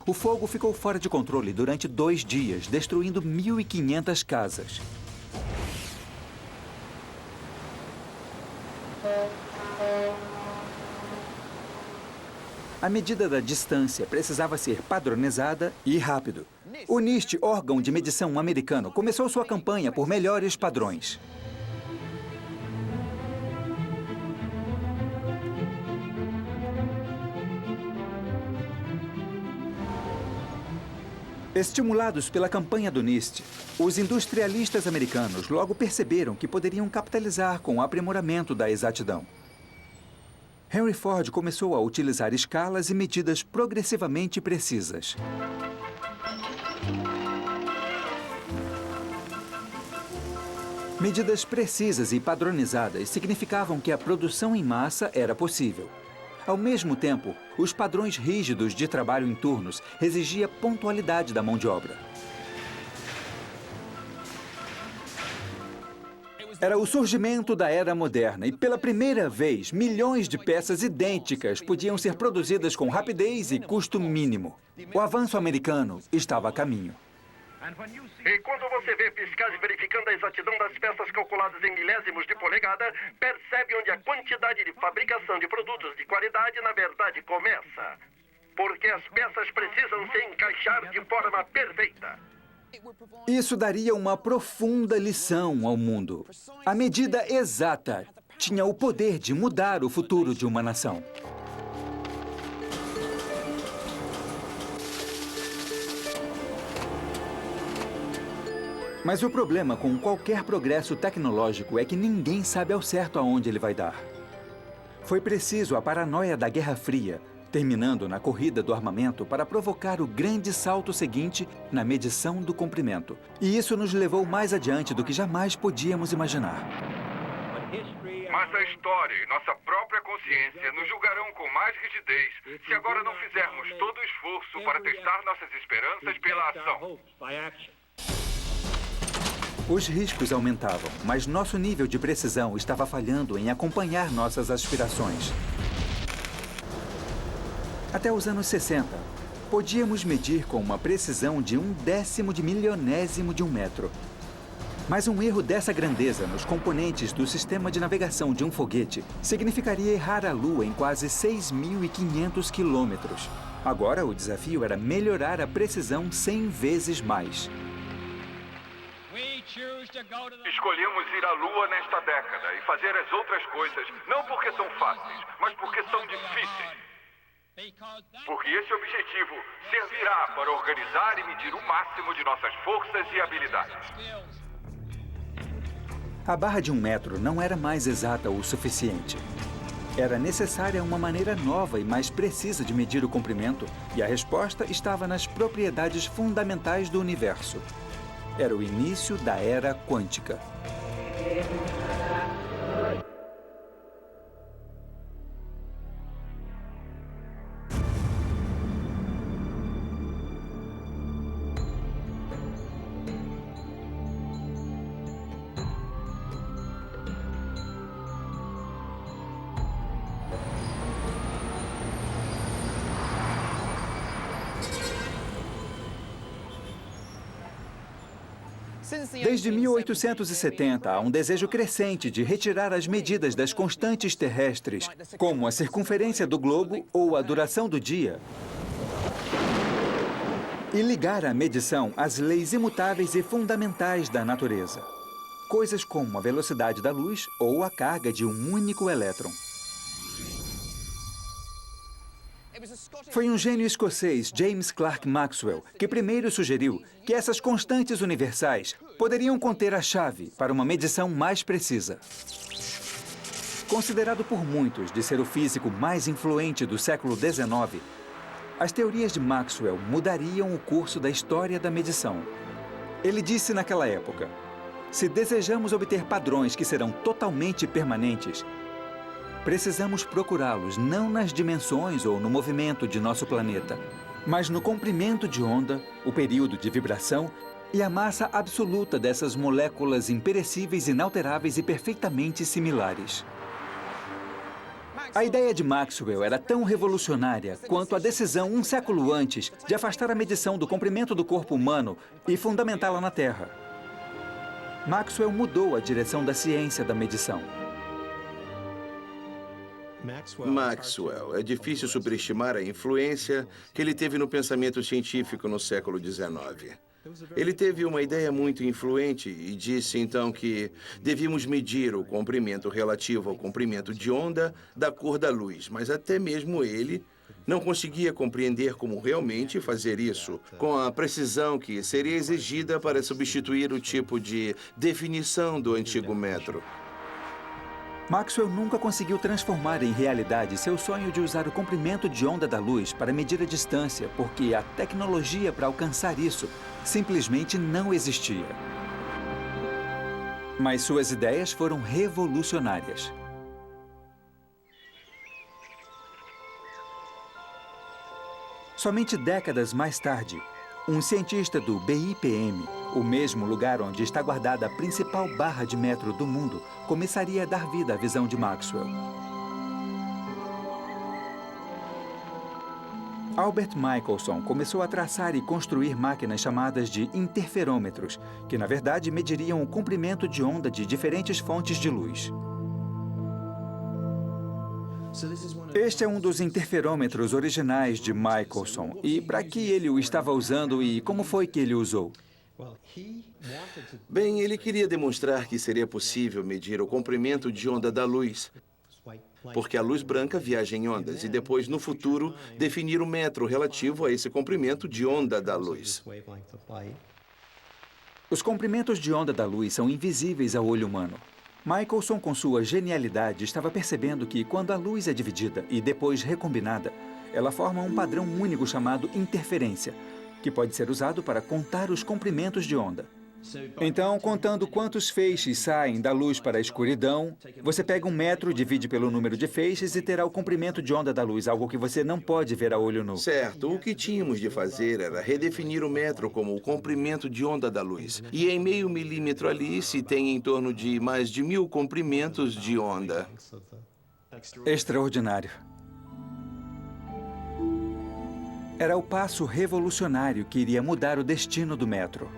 O fogo ficou fora de controle durante 2 dias, destruindo 1.500 casas. A medida da distância precisava ser padronizada e rápido. O NIST, órgão de medição americano, começou sua campanha por melhores padrões. Estimulados pela campanha do NIST, os industrialistas americanos logo perceberam que poderiam capitalizar com o aprimoramento da exatidão. Henry Ford começou a utilizar escalas e medidas progressivamente precisas. Medidas precisas e padronizadas significavam que a produção em massa era possível. Ao mesmo tempo, os padrões rígidos de trabalho em turnos exigiam pontualidade da mão de obra. Era o surgimento da era moderna e, pela primeira vez, milhões de peças idênticas podiam ser produzidas com rapidez e custo mínimo. O avanço americano estava a caminho. E quando você vê fiscais verificando a exatidão das peças calculadas em milésimos de polegada, percebe onde a quantidade de fabricação de produtos de qualidade, na verdade, começa. Porque as peças precisam se encaixar de forma perfeita. Isso daria uma profunda lição ao mundo. A medida exata tinha o poder de mudar o futuro de uma nação. Mas o problema com qualquer progresso tecnológico é que ninguém sabe ao certo aonde ele vai dar. Foi preciso a paranoia da Guerra Fria, terminando na corrida do armamento para provocar o grande salto seguinte na medição do comprimento. E isso nos levou mais adiante do que jamais podíamos imaginar. Mas a história e nossa própria consciência nos julgarão com mais rigidez se agora não fizermos todo o esforço para testar nossas esperanças pela ação. Os riscos aumentavam, mas nosso nível de precisão estava falhando em acompanhar nossas aspirações. Até os anos 60, podíamos medir com uma precisão de 1/10 de milionésimo de um metro. Mas um erro dessa grandeza nos componentes do sistema de navegação de um foguete significaria errar a Lua em quase 6.500 quilômetros. Agora, o desafio era melhorar a precisão 100 vezes mais. Escolhemos ir à Lua nesta década e fazer as outras coisas, não porque são fáceis, mas porque são difíceis. Porque esse objetivo servirá para organizar e medir o máximo de nossas forças e habilidades. A barra de 1 metro não era mais exata o suficiente. Era necessária uma maneira nova e mais precisa de medir o comprimento, e a resposta estava nas propriedades fundamentais do universo. Era o início da era quântica. Desde 1870, há um desejo crescente de retirar as medidas das constantes terrestres, como a circunferência do globo ou a duração do dia, e ligar a medição às leis imutáveis e fundamentais da natureza. Coisas como a velocidade da luz ou a carga de um único elétron. Foi um gênio escocês, James Clerk Maxwell, que primeiro sugeriu que essas constantes universais poderiam conter a chave para uma medição mais precisa. Considerado por muitos de ser o físico mais influente do século XIX, as teorias de Maxwell mudariam o curso da história da medição. Ele disse naquela época: se desejamos obter padrões que serão totalmente permanentes, precisamos procurá-los não nas dimensões ou no movimento de nosso planeta, mas no comprimento de onda, o período de vibração e a massa absoluta dessas moléculas imperecíveis, inalteráveis e perfeitamente similares. A ideia de Maxwell era tão revolucionária quanto a decisão um século antes de afastar a medição do comprimento do corpo humano e fundamentá-la na Terra. Maxwell mudou a direção da ciência da medição. Maxwell. É difícil superestimar a influência que ele teve no pensamento científico no século XIX. Ele teve uma ideia muito influente e disse, então, que devíamos medir o comprimento relativo ao comprimento de onda da cor da luz, mas até mesmo ele não conseguia compreender como realmente fazer isso com a precisão que seria exigida para substituir o tipo de definição do antigo metro. Maxwell nunca conseguiu transformar em realidade seu sonho de usar o comprimento de onda da luz para medir a distância, porque a tecnologia para alcançar isso simplesmente não existia. Mas suas ideias foram revolucionárias. Somente décadas mais tarde, um cientista do BIPM, o mesmo lugar onde está guardada a principal barra de metro do mundo, começaria a dar vida à visão de Maxwell. Albert Michelson começou a traçar e construir máquinas chamadas de interferômetros, que na verdade mediriam o comprimento de onda de diferentes fontes de luz. Este é um dos interferômetros originais de Michelson. E para que ele o estava usando e como foi que ele usou? Bem, ele queria demonstrar que seria possível medir o comprimento de onda da luz, porque a luz branca viaja em ondas, e depois, no futuro, definir o metro relativo a esse comprimento de onda da luz. Os comprimentos de onda da luz são invisíveis ao olho humano. Michelson, com sua genialidade, estava percebendo que, quando a luz é dividida e depois recombinada, ela forma um padrão único chamado interferência, que pode ser usado para contar os comprimentos de onda. Então, contando quantos feixes saem da luz para a escuridão, você pega 1 metro, divide pelo número de feixes e terá o comprimento de onda da luz, algo que você não pode ver a olho nu. Certo, o que tínhamos de fazer era redefinir o metro como o comprimento de onda da luz. E em meio milímetro ali se tem em torno de mais de 1000 comprimentos de onda. Extraordinário. Era o passo revolucionário que iria mudar o destino do metro.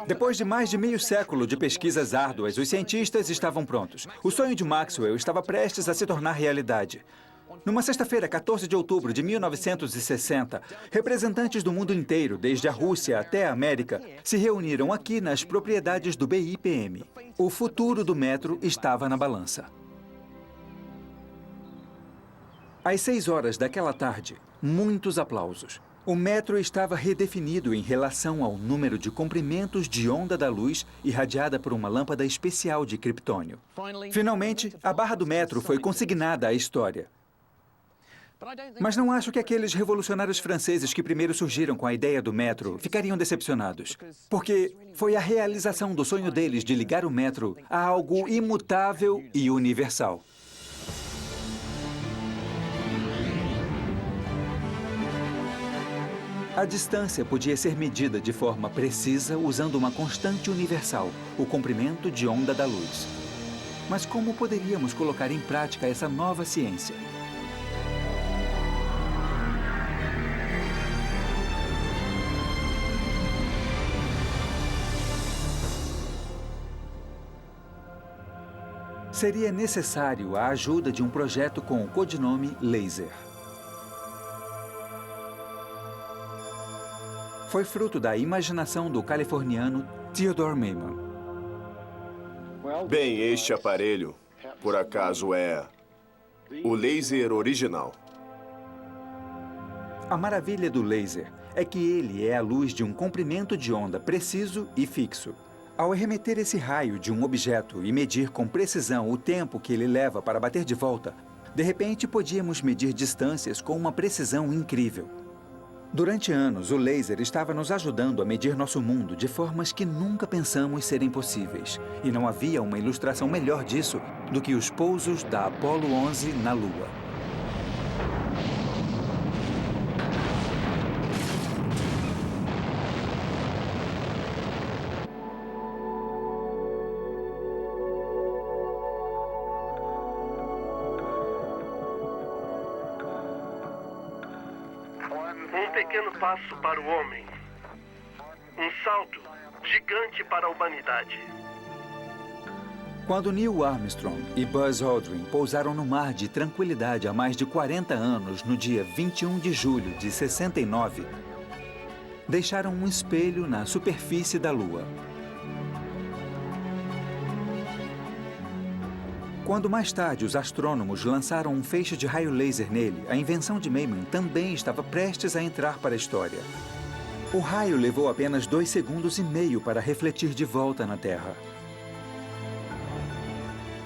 Depois de mais de meio século de pesquisas árduas, os cientistas estavam prontos. O sonho de Maxwell estava prestes a se tornar realidade. Numa sexta-feira, 14 de outubro de 1960, representantes do mundo inteiro, desde a Rússia até a América, se reuniram aqui nas propriedades do BIPM. O futuro do metro estava na balança. Às 6 horas daquela tarde, muitos aplausos. O metro estava redefinido em relação ao número de comprimentos de onda da luz irradiada por uma lâmpada especial de criptônio. Finalmente, a barra do metro foi consignada à história. Mas não acho que aqueles revolucionários franceses que primeiro surgiram com a ideia do metro ficariam decepcionados. Porque foi a realização do sonho deles de ligar o metro a algo imutável e universal. A distância podia ser medida de forma precisa usando uma constante universal, o comprimento de onda da luz. Mas como poderíamos colocar em prática essa nova ciência? Seria necessário a ajuda de um projeto com o codinome Laser. Foi fruto da imaginação do californiano Theodore Maiman. Bem, este aparelho, por acaso, é o laser original. A maravilha do laser é que ele é a luz de um comprimento de onda preciso e fixo. Ao remeter esse raio de um objeto e medir com precisão o tempo que ele leva para bater de volta, de repente podíamos medir distâncias com uma precisão incrível. Durante anos, o laser estava nos ajudando a medir nosso mundo de formas que nunca pensamos serem possíveis. E não havia uma ilustração melhor disso do que os pousos da Apollo 11 na Lua. Um pequeno passo para o homem. Um salto gigante para a humanidade. Quando Neil Armstrong e Buzz Aldrin pousaram no mar de tranquilidade há mais de 40 anos, no dia 21 de julho de 69, deixaram um espelho na superfície da Lua. Quando mais tarde os astrônomos lançaram um feixe de raio laser nele, a invenção de Maiman também estava prestes a entrar para a história. O raio levou apenas 2,5 segundos para refletir de volta na Terra.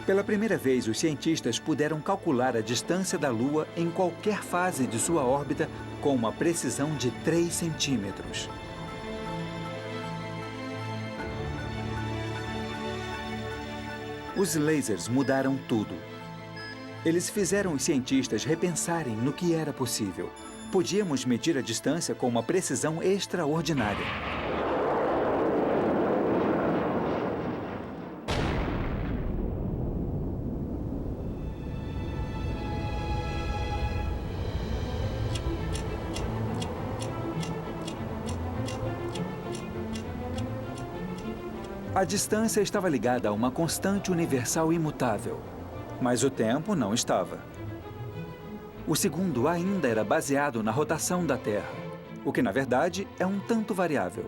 Pela primeira vez, os cientistas puderam calcular a distância da Lua em qualquer fase de sua órbita com uma precisão de 3 centímetros. Os lasers mudaram tudo. Eles fizeram os cientistas repensarem no que era possível. Podíamos medir a distância com uma precisão extraordinária. A distância estava ligada a uma constante universal imutável, mas o tempo não estava. O segundo ainda era baseado na rotação da Terra, o que, na verdade, é um tanto variável.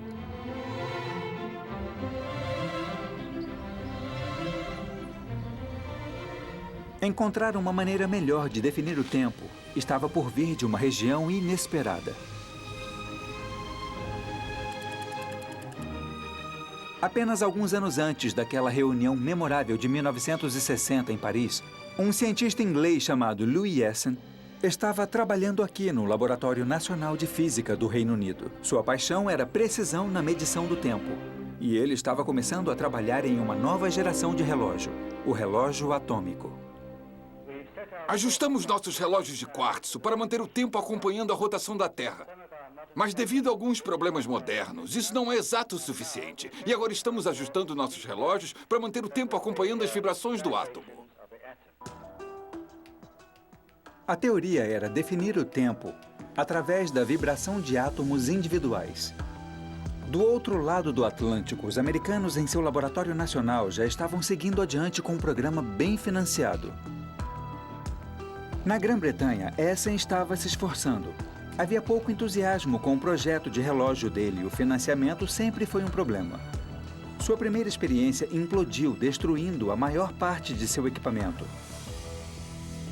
Encontrar uma maneira melhor de definir o tempo estava por vir de uma região inesperada. Apenas alguns anos antes daquela reunião memorável de 1960 em Paris, um cientista inglês chamado Louis Essen estava trabalhando aqui no Laboratório Nacional de Física do Reino Unido. Sua paixão era precisão na medição do tempo. E ele estava começando a trabalhar em uma nova geração de relógio, o relógio atômico. Ajustamos nossos relógios de quartzo para manter o tempo acompanhando a rotação da Terra. Mas devido a alguns problemas modernos, isso não é exato o suficiente. E agora estamos ajustando nossos relógios para manter o tempo acompanhando as vibrações do átomo. A teoria era definir o tempo através da vibração de átomos individuais. Do outro lado do Atlântico, os americanos em seu laboratório nacional já estavam seguindo adiante com um programa bem financiado. Na Grã-Bretanha, Essen estava se esforçando. Havia pouco entusiasmo com o projeto de relógio dele e o financiamento sempre foi um problema. Sua primeira experiência implodiu, destruindo a maior parte de seu equipamento.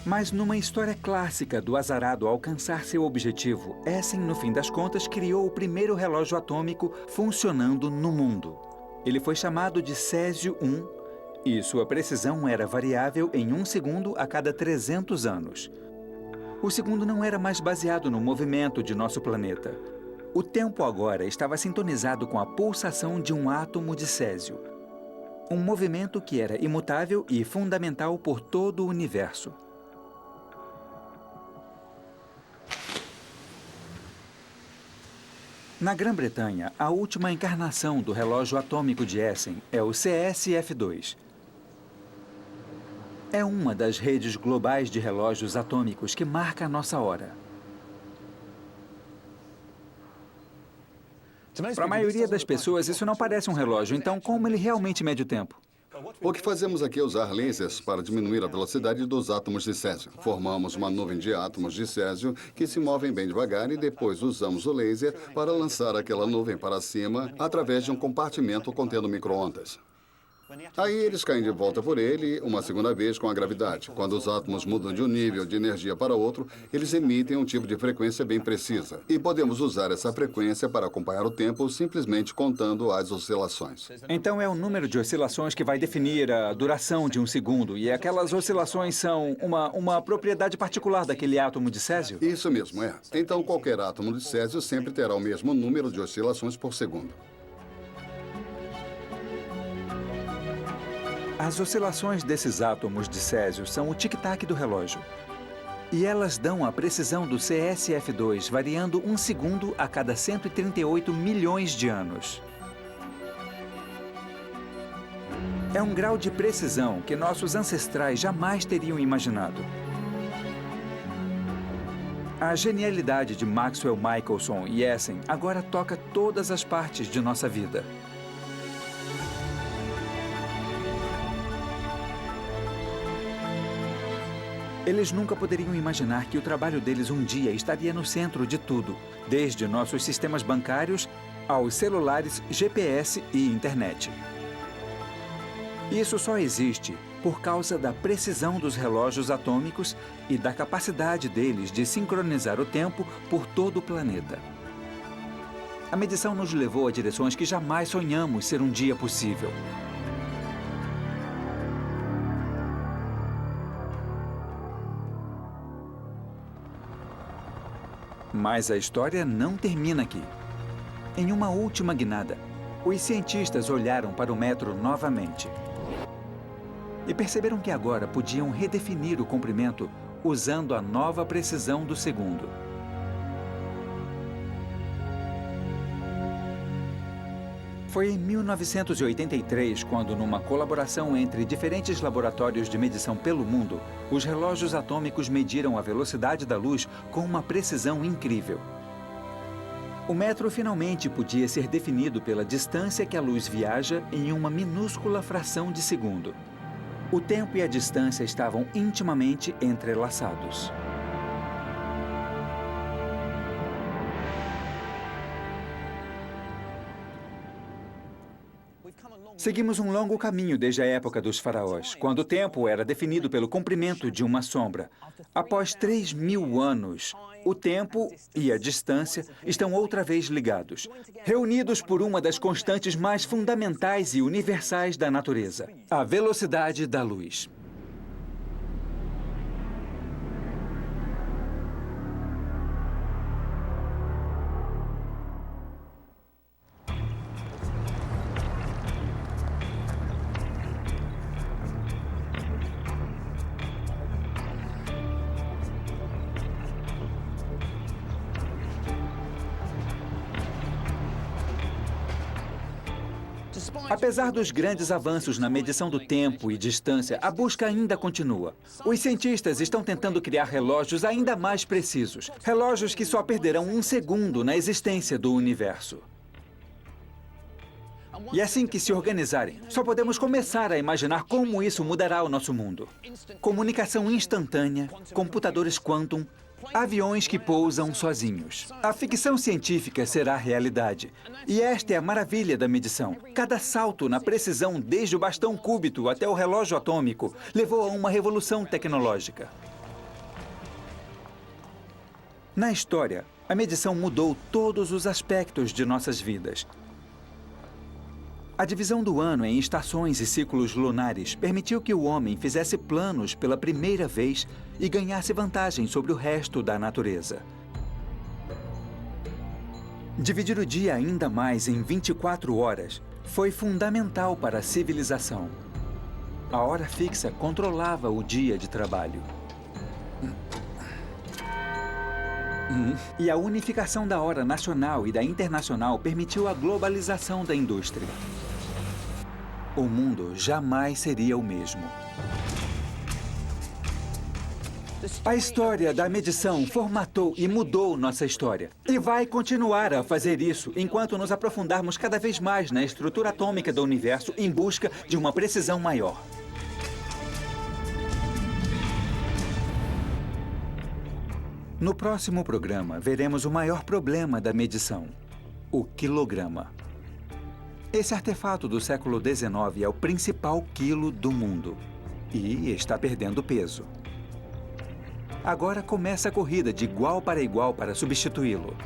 Mas numa história clássica do azarado alcançar seu objetivo, Essen, no fim das contas, criou o primeiro relógio atômico funcionando no mundo. Ele foi chamado de Césio I e sua precisão era variável em 1 segundo a cada 300 anos. O segundo não era mais baseado no movimento de nosso planeta. O tempo agora estava sintonizado com a pulsação de um átomo de césio. Um movimento que era imutável e fundamental por todo o universo. Na Grã-Bretanha, a última encarnação do relógio atômico de Essen é o CSF2. É uma das redes globais de relógios atômicos que marca a nossa hora. Para a maioria das pessoas, isso não parece um relógio, então como ele realmente mede o tempo? O que fazemos aqui é usar lasers para diminuir a velocidade dos átomos de césio. Formamos uma nuvem de átomos de césio que se movem bem devagar e depois usamos o laser para lançar aquela nuvem para cima através de um compartimento contendo micro-ondas. Aí eles caem de volta por ele uma segunda vez com a gravidade. Quando os átomos mudam de um nível de energia para outro, eles emitem um tipo de frequência bem precisa. E podemos usar essa frequência para acompanhar o tempo simplesmente contando as oscilações. Então é o número de oscilações que vai definir a duração de um segundo. E aquelas oscilações são uma propriedade particular daquele átomo de césio? Isso mesmo, é. Então qualquer átomo de césio sempre terá o mesmo número de oscilações por segundo. As oscilações desses átomos de césio são o tic-tac do relógio. E elas dão a precisão do CSF2 variando 1 segundo a cada 138 milhões de anos. É um grau de precisão que nossos ancestrais jamais teriam imaginado. A genialidade de Maxwell, Michelson e Essen agora toca todas as partes de nossa vida. Eles nunca poderiam imaginar que o trabalho deles um dia estaria no centro de tudo, desde nossos sistemas bancários aos celulares, GPS e internet. Isso só existe por causa da precisão dos relógios atômicos e da capacidade deles de sincronizar o tempo por todo o planeta. A medição nos levou a direções que jamais sonhamos ser um dia possível. Mas a história não termina aqui. Em uma última guinada, os cientistas olharam para o metro novamente. e perceberam que agora podiam redefinir o comprimento usando a nova precisão do segundo. Foi em 1983 quando, numa colaboração entre diferentes laboratórios de medição pelo mundo, os relógios atômicos mediram a velocidade da luz com uma precisão incrível. O metro finalmente podia ser definido pela distância que a luz viaja em uma minúscula fração de segundo. O tempo e a distância estavam intimamente entrelaçados. Seguimos um longo caminho desde a época dos faraós, quando o tempo era definido pelo comprimento de uma sombra. Após 3.000 anos, o tempo e a distância estão outra vez ligados, reunidos por uma das constantes mais fundamentais e universais da natureza, a velocidade da luz. Apesar dos grandes avanços na medição do tempo e distância, a busca ainda continua. Os cientistas estão tentando criar relógios ainda mais precisos. Relógios que só perderão 1 segundo na existência do universo. E assim que se organizarem, só podemos começar a imaginar como isso mudará o nosso mundo. Comunicação instantânea, computadores quantum, aviões que pousam sozinhos. A ficção científica será realidade. E esta é a maravilha da medição. Cada salto na precisão, desde o bastão cúbito até o relógio atômico, levou a uma revolução tecnológica. Na história, a medição mudou todos os aspectos de nossas vidas. A divisão do ano em estações e ciclos lunares permitiu que o homem fizesse planos pela primeira vez e ganhasse vantagem sobre o resto da natureza. Dividir o dia ainda mais em 24 horas foi fundamental para a civilização. A hora fixa controlava o dia de trabalho. E a unificação da hora nacional e da internacional permitiu a globalização da indústria. O mundo jamais seria o mesmo. A história da medição formatou e mudou nossa história. E vai continuar a fazer isso enquanto nos aprofundarmos cada vez mais na estrutura atômica do universo em busca de uma precisão maior. No próximo programa, veremos o maior problema da medição: o quilograma. Esse artefato do século XIX é o principal quilo do mundo e está perdendo peso. Agora começa a corrida de igual para substituí-lo.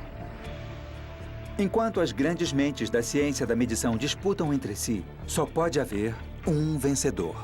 Enquanto as grandes mentes da ciência da medição disputam entre si, só pode haver um vencedor.